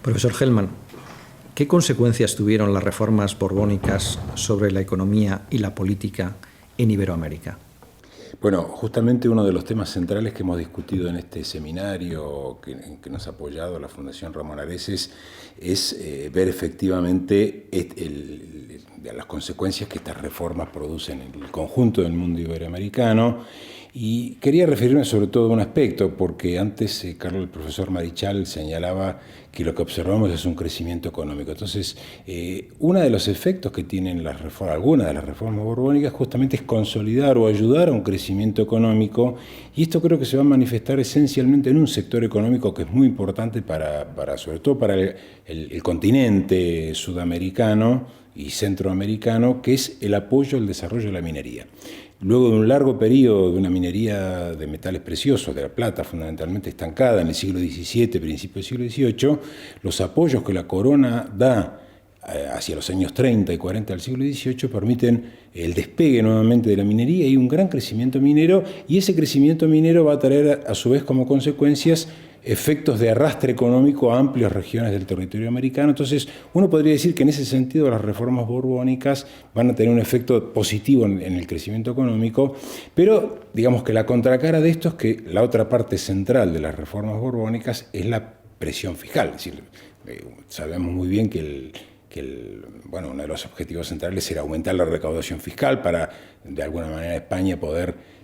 Profesor Hellman, ¿qué consecuencias tuvieron las reformas borbónicas sobre la economía y la política en Iberoamérica? Bueno, justamente uno de los temas centrales que hemos discutido en este seminario que nos ha apoyado la Fundación Ramón Areces es ver efectivamente las consecuencias que estas reformas producen en el conjunto del mundo iberoamericano. Y quería referirme sobre todo a un aspecto, porque antes el profesor Marichal señalaba que lo que observamos es un crecimiento económico. Entonces, uno de los efectos que tienen algunas de las reformas borbónicas justamente es consolidar o ayudar a un crecimiento económico, y esto creo que se va a manifestar esencialmente en un sector económico que es muy importante sobre todo para el continente sudamericano y centroamericano, que es el apoyo al desarrollo de la minería. Luego de un largo periodo de una minería de metales preciosos, de la plata fundamentalmente estancada en el siglo XVII, principio del siglo XVIII, los apoyos que la corona da hacia los años 30 y 40 del siglo XVIII permiten el despegue nuevamente de la minería y un gran crecimiento minero, y ese crecimiento minero va a traer a su vez como consecuencias efectos de arrastre económico a amplias regiones del territorio americano. Entonces, uno podría decir que en ese sentido las reformas borbónicas van a tener un efecto positivo en el crecimiento económico, pero digamos que la contracara de esto es que la otra parte central de las reformas borbónicas es la presión fiscal. Es decir, sabemos muy bien que uno de los objetivos centrales era aumentar la recaudación fiscal para, de alguna manera, España poder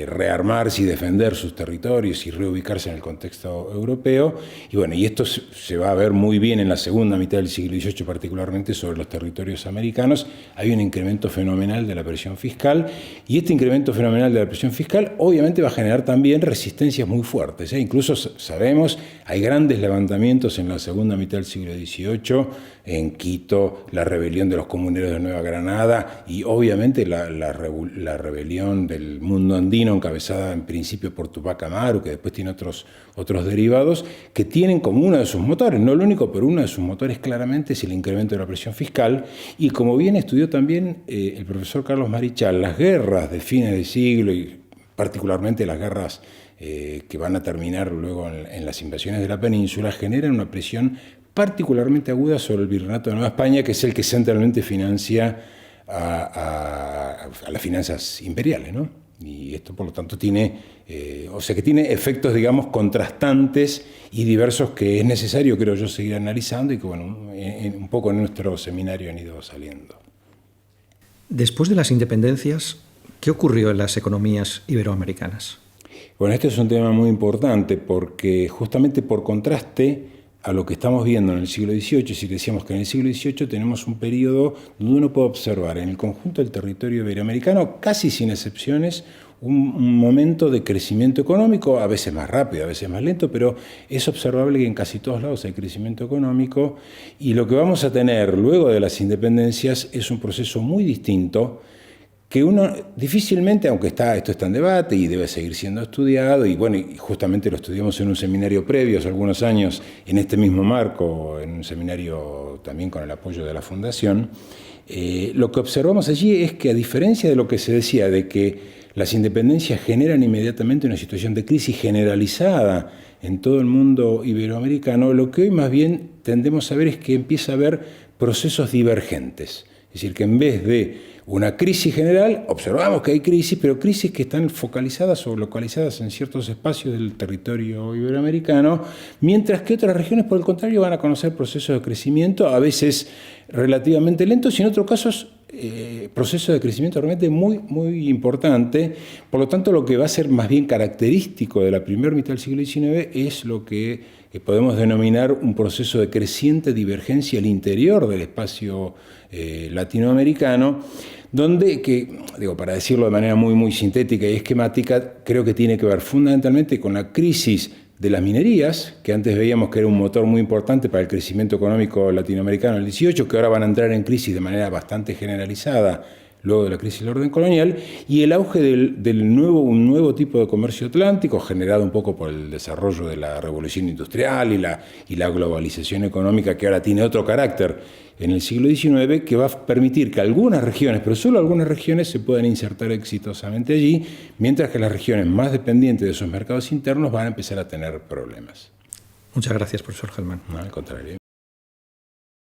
rearmarse y defender sus territorios y reubicarse en el contexto europeo. Y esto se va a ver muy bien en la segunda mitad del siglo XVIII, particularmente sobre los territorios americanos. Hay un incremento fenomenal de la presión fiscal, y este incremento fenomenal de la presión fiscal obviamente va a generar también resistencias muy fuertes. Incluso sabemos, hay grandes levantamientos en la segunda mitad del siglo XVIII, en Quito, la rebelión de los comuneros de Nueva Granada y obviamente la rebelión del mundo andino, encabezada en principio por Tupac Amaru, que después tiene otros derivados, que tienen como uno de sus motores, no el único, pero uno de sus motores claramente es el incremento de la presión fiscal. Y como bien estudió también el profesor Carlos Marichal, las guerras de fines de siglo y particularmente las guerras que van a terminar luego en las invasiones de la península, generan una presión particularmente aguda sobre el Virreinato de Nueva España, que es el que centralmente financia a las finanzas imperiales, ¿no? Y esto, por lo tanto, tiene efectos, digamos, contrastantes y diversos que es necesario, creo yo, seguir analizando y que, un poco en nuestro seminario han ido saliendo. Después de las independencias, ¿qué ocurrió en las economías iberoamericanas? Bueno, este es un tema muy importante porque justamente por contraste a lo que estamos viendo en el siglo XVIII, si decíamos que en el siglo XVIII tenemos un periodo donde uno puede observar en el conjunto del territorio iberoamericano, casi sin excepciones, un momento de crecimiento económico, a veces más rápido, a veces más lento, pero es observable que en casi todos lados hay crecimiento económico, y lo que vamos a tener luego de las independencias es un proceso muy distinto, que uno difícilmente, aunque esto está en debate y debe seguir siendo estudiado, y justamente lo estudiamos en un seminario previo hace algunos años, en este mismo marco, en un seminario también con el apoyo de la Fundación, lo que observamos allí es que, a diferencia de lo que se decía de que las independencias generan inmediatamente una situación de crisis generalizada en todo el mundo iberoamericano, lo que hoy más bien tendemos a ver es que empieza a haber procesos divergentes. Es decir, que en vez de una crisis general, observamos que hay crisis, pero crisis que están focalizadas o localizadas en ciertos espacios del territorio iberoamericano, mientras que otras regiones, por el contrario, van a conocer procesos de crecimiento, a veces relativamente lentos, y en otros casos procesos de crecimiento realmente muy, muy importante. Por lo tanto, lo que va a ser más bien característico de la primera mitad del siglo XIX es lo que podemos denominar un proceso de creciente divergencia al interior del espacio latinoamericano, donde, para decirlo de manera muy, muy sintética y esquemática, creo que tiene que ver fundamentalmente con la crisis de las minerías, que antes veíamos que era un motor muy importante para el crecimiento económico latinoamericano en el 18, que ahora van a entrar en crisis de manera bastante generalizada luego de la crisis del orden colonial, y el auge un nuevo tipo de comercio atlántico, generado un poco por el desarrollo de la revolución industrial y la globalización económica, que ahora tiene otro carácter en el siglo XIX, que va a permitir que algunas regiones, pero solo algunas regiones, se puedan insertar exitosamente allí, mientras que las regiones más dependientes de sus mercados internos van a empezar a tener problemas. Muchas gracias, profesor Hellman. No, al contrario.